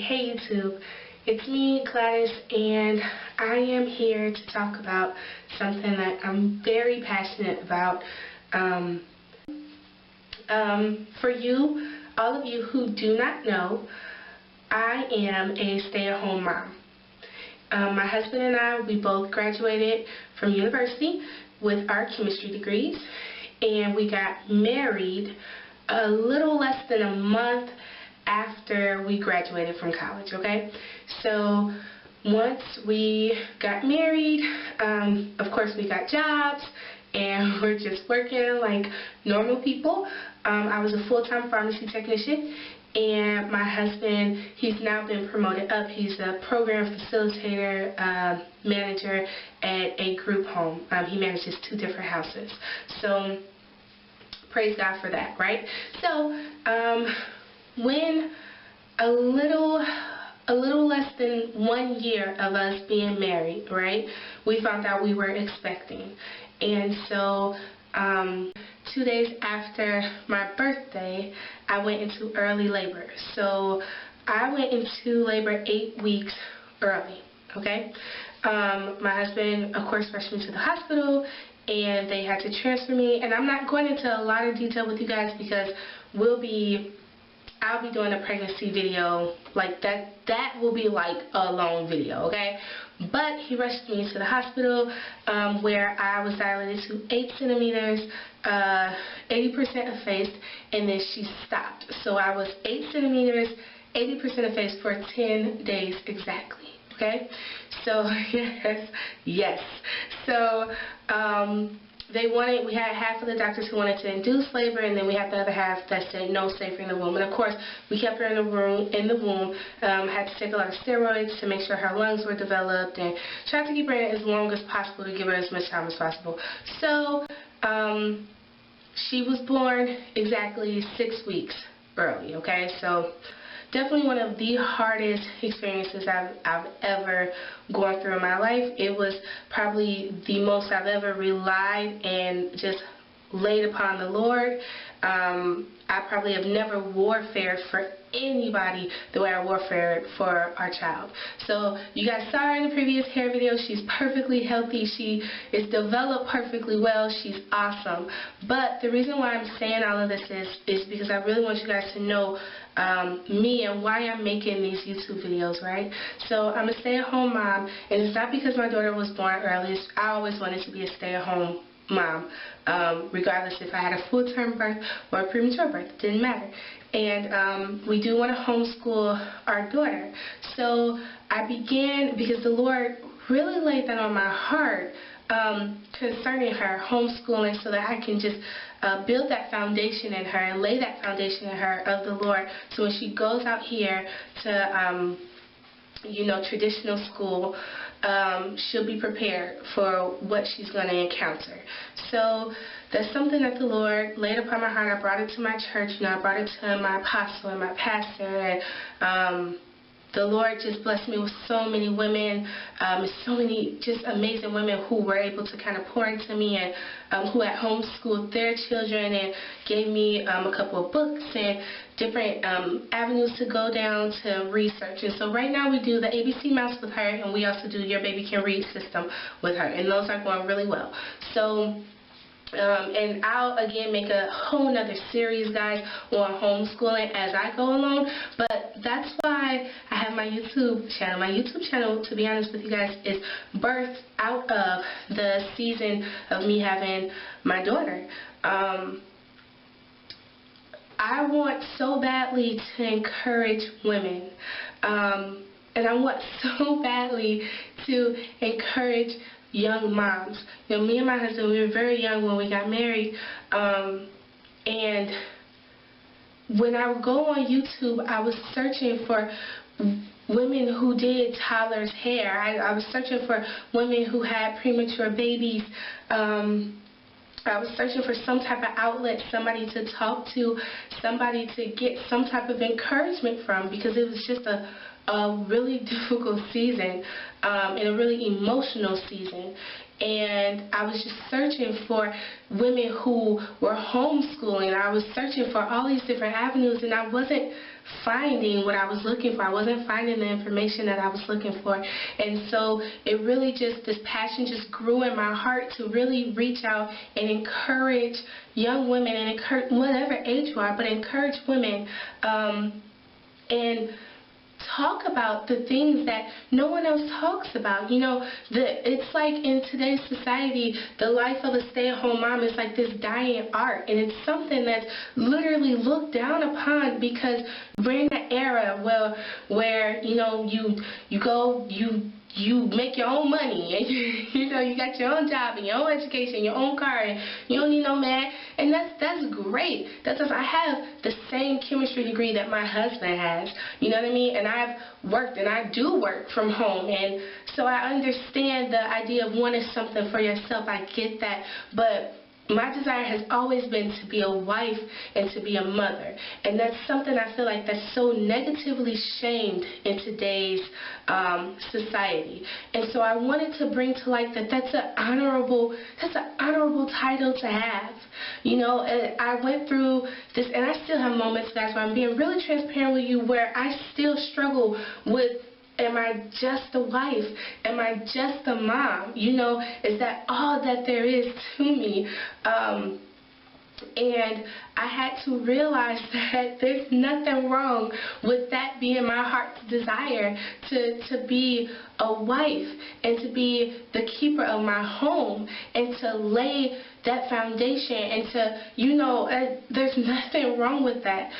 Hey YouTube, it's me, Gladys, and I am here to talk about something that I'm very passionate about. For you, all of you who do not know, I am a stay-at-home mom. My husband and I, we both graduated from university with our chemistry degrees, and we got married a little less than a month after we graduated from college, okay? So once we got married, of course we got jobs and we're just working like normal people. I was a full-time pharmacy technician, and my husband, he's now been promoted up. He's a program facilitator, manager at a group home. He manages 2 different houses. So praise God for that, right? So when a little less than 1 year of us being married, right, we found out we were expecting. And so 2 days after my birthday, I went into early labor. So I went into labor 8 weeks early, okay? My husband, of course, rushed me to the hospital, and they had to transfer me. And I'm not going into a lot of detail with you guys because I'll be doing a pregnancy video like that. That will be like a long video, okay? But he rushed me to the hospital where I was dilated to 8 centimeters, 80% effaced, and then she stopped. So I was 8 centimeters, 80% effaced for 10 days exactly, okay? So yes. So we had half of the doctors who wanted to induce labor, and then we had the other half that said no, safer in the womb. And of course, we kept her in the womb, had to take a lot of steroids to make sure her lungs were developed, and tried to keep her in as long as possible to give her as much time as possible. So she was born exactly 6 weeks early, okay? So definitely one of the hardest experiences I've ever gone through in my life. It was probably the most I've ever relied and just laid upon the Lord. I probably have never warfared for anybody the way I warfared for our child. So you guys saw her in the previous hair video. She's perfectly healthy. She is developed perfectly well. She's awesome. But the reason why I'm saying all of this is because I really want you guys to know me and why I'm making these YouTube videos, right? So I'm a stay-at-home mom, and it's not because my daughter was born early. I always wanted to be a stay-at-home mom, regardless if I had a full-term birth or a premature birth. It didn't matter. And we do want to homeschool our daughter. So I began, because the Lord really laid that on my heart concerning her homeschooling, so that I can just build that foundation in her and lay that foundation in her of the Lord, so when she goes out here to traditional school, she'll be prepared for what she's going to encounter. So that's something that the Lord laid upon my heart. I brought it to my church, and I brought it to my apostle and my pastor, and the Lord just blessed me with so many women, so many just amazing women who were able to kind of pour into me, and who had homeschooled their children and gave me a couple of books and different avenues to go down to research. And so right now we do the ABC Mouse with her, and we also do Your Baby Can Read system with her, and those are going really well. So and I'll again make a whole nother series, guys, on homeschooling as I go along. But that's why I have my YouTube channel. My YouTube channel, to be honest with you guys, is birthed out of the season of me having my daughter. I want so badly to encourage women, and I want so badly to encourage young moms. Me and my husband, we were very young when we got married, and when I would go on YouTube, I was searching for women who did toddlers' hair. I was searching for women who had premature babies. I was searching for some type of outlet, somebody to talk to, somebody to get some type of encouragement from, because it was just a really difficult season, and a really emotional season. and I was just searching for women who were homeschooling. I was searching for all these different avenues, and I wasn't finding what I was looking for. I wasn't finding the information that I was looking for. And so it really just, this passion just grew in my heart to really reach out and encourage young women, and encourage whatever age you are, but encourage women and talk about the things that no one else talks about. You know, it's like in today's society, the life of a stay-at-home mom is like this dying art, and it's something that's literally looked down upon, because we're in an era where you know, you make your own money, and you know, you got your own job and your own education, your own car, and you don't need no man. And that's great. That's if I have the same chemistry degree that my husband has. You know what I mean? And I've worked, and I do work from home, and so I understand the idea of wanting something for yourself. I get that, but my desire has always been to be a wife and to be a mother, and that's something I feel like that's so negatively shamed in today's society. And so I wanted to bring to light that that's an honorable title to have. You know, I went through this, and I still have moments, guys, where I'm being really transparent with you, where I still struggle with, am I just a wife? Am I just a mom? You know, is that all that there is to me? And I had to realize that there's nothing wrong with that being my heart's desire, to be a wife and to be the keeper of my home and to lay that foundation, and to, you know, there's nothing wrong with that.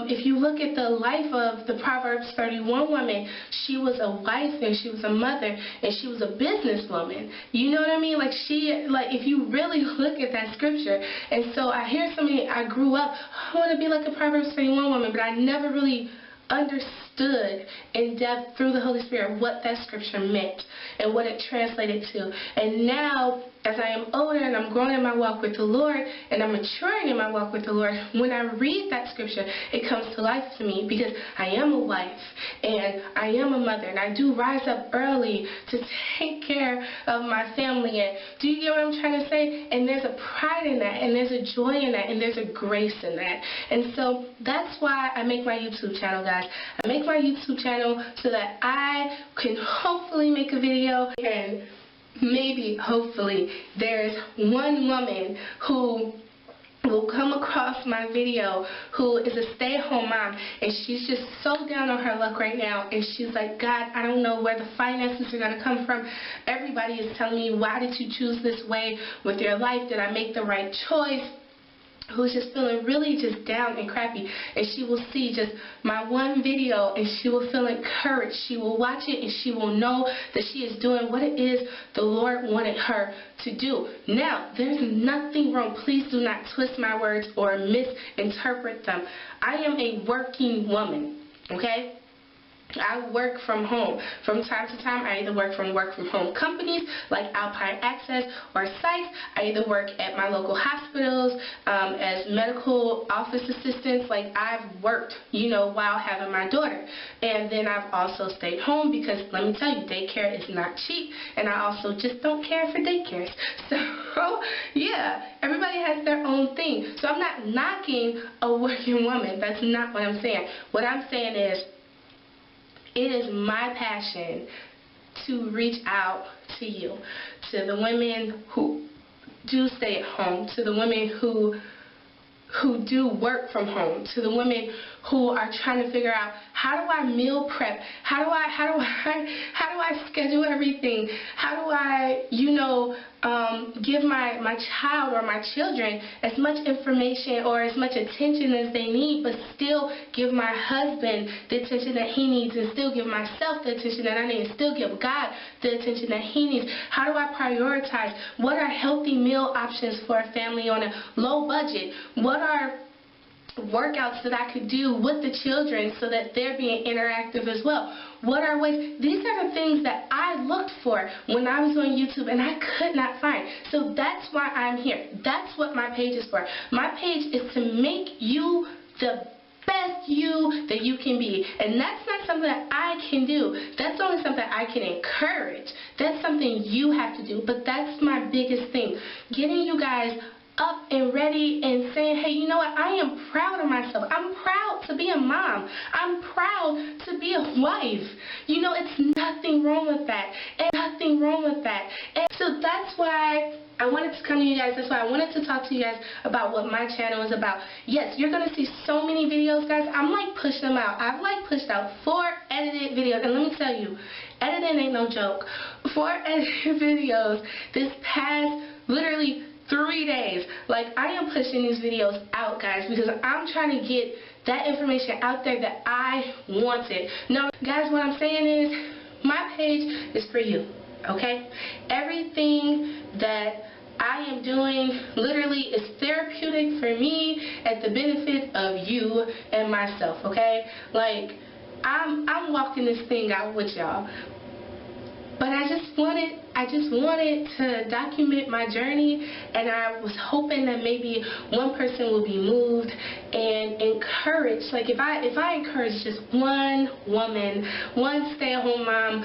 If you look at the life of the Proverbs 31 woman, she was a wife, and she was a mother, and she was a businesswoman. You know what I mean? Like, if you really look at that scripture. And so I hear somebody, I grew up, I want to be like a Proverbs 31 woman, but I never really understood in depth through the Holy Spirit what that scripture meant and what it translated to. And now, as I am older and I'm growing in my walk with the Lord and I'm maturing in my walk with the Lord, when I read that scripture, it comes to life to me, because I am a wife and I am a mother, and I do rise up early to take care of my family. And do you get what I'm trying to say? And there's a pride in that, and there's a joy in that, and there's a grace in that. And so that's why I make my YouTube channel, guys. I make my YouTube channel so that I can hopefully make a video, and maybe, hopefully, there's one woman who will come across my video who is a stay-at-home mom, and she's just so down on her luck right now, and she's like, God, I don't know where the finances are going to come from. Everybody is telling me, why did you choose this way with your life? Did I make the right choice? Who's just feeling really just down and crappy, and she will see just my one video, and she will feel encouraged. She will watch it, and she will know that she is doing what it is the Lord wanted her to do. Now, there's nothing wrong. Please do not twist my words or misinterpret them. I am a working woman, okay? I work from home. From time to time, I either work from home companies like Alpine Access or sites. I either work at my local hospitals as medical office assistants. Like, I've worked, you know, while having my daughter. And then I've also stayed home, because let me tell you, daycare is not cheap. And I also just don't care for daycares. So, yeah, everybody has their own thing. So I'm not knocking a working woman. That's not what I'm saying. What I'm saying is, it is my passion to reach out to you, to the women who do stay at home, to the women who do work from home, to the women who are trying to figure out, how do I meal prep? How do I schedule everything? How do I, you know, give my child or my children as much information or as much attention as they need, but still give my husband the attention that he needs, and still give myself the attention that I need, and still give God the attention that he needs? How do I prioritize? What are healthy meal options for a family on a low budget? What are workouts that I could do with the children so that they're being interactive as well? What are ways? These are the things that I looked for when I was on YouTube, and I could not find. So that's why I'm here. That's what my page is for. My page is to make you the best you that you can be. And that's not something that I can do. That's only something I can encourage. That's something you have to do. But that's my biggest thing. Getting you guys up and ready and saying, hey, you know what, I am proud of myself. I'm proud to be a mom. I'm proud to be a wife. You know, it's nothing wrong with that. And nothing wrong with that. And so that's why I wanted to come to you guys. That's why I wanted to talk to you guys about what my channel is about. Yes, you're going to see so many videos, guys. I'm like pushing them out. I've like pushed out 4 edited videos. And let me tell you, editing ain't no joke. 4 edited videos this past literally 3 days. Like, I am pushing these videos out, guys, because I'm trying to get that information out there that I wanted. Now, guys, what I'm saying is, my page is for you, okay? Everything that I am doing literally is therapeutic for me at the benefit of you and myself, okay? Like, I'm walking this thing out with y'all. But I just wanted to document my journey, and I was hoping that maybe one person will be moved and encouraged. Like, if I encourage just one woman, one stay-at-home mom,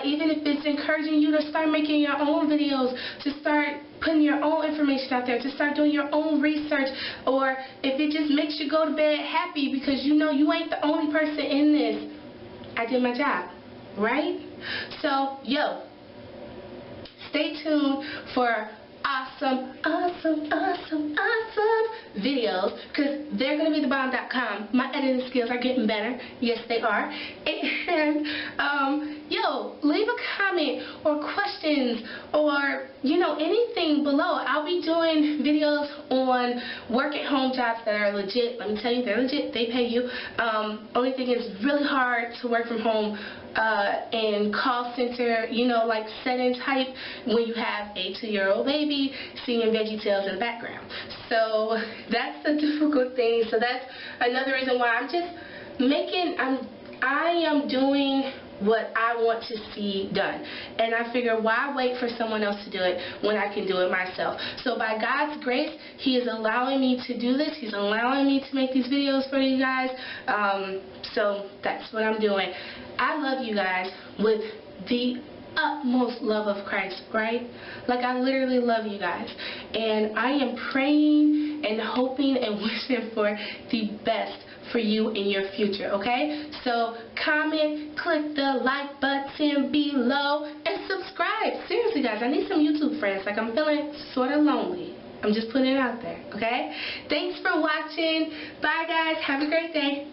even if it's encouraging you to start making your own videos, to start putting your own information out there, to start doing your own research, or if it just makes you go to bed happy because you know you ain't the only person in this, I did my job, right? So, yo, stay tuned for awesome videos, because they're going to be thebomb.com. My editing skills are getting better. Yes, they are. And, yo, leave a comment or questions or, you know, anything below. I'll be doing videos on work-at-home jobs that are legit. Let me tell you, they're legit. They pay you. Only thing is really hard to work from home and call center, you know, like setting type when you have a 2-year-old baby singing VeggieTales in the background. So that's the difficult thing. So that's another reason why I'm just I am doing what I want to see done. And I figure, why wait for someone else to do it when I can do it myself? So by God's grace, He is allowing me to do this. He's allowing me to make these videos for you guys. So that's what I'm doing. I love you guys with the utmost love of Christ, right? Like, I literally love you guys. And I am praying and hoping and wishing for the best for you in your future, okay? So comment, click the like button below, and subscribe. Seriously, guys, I need some YouTube friends. Like, I'm feeling sort of lonely. I'm just putting it out there, okay? Thanks for watching. Bye, guys. Have a great day.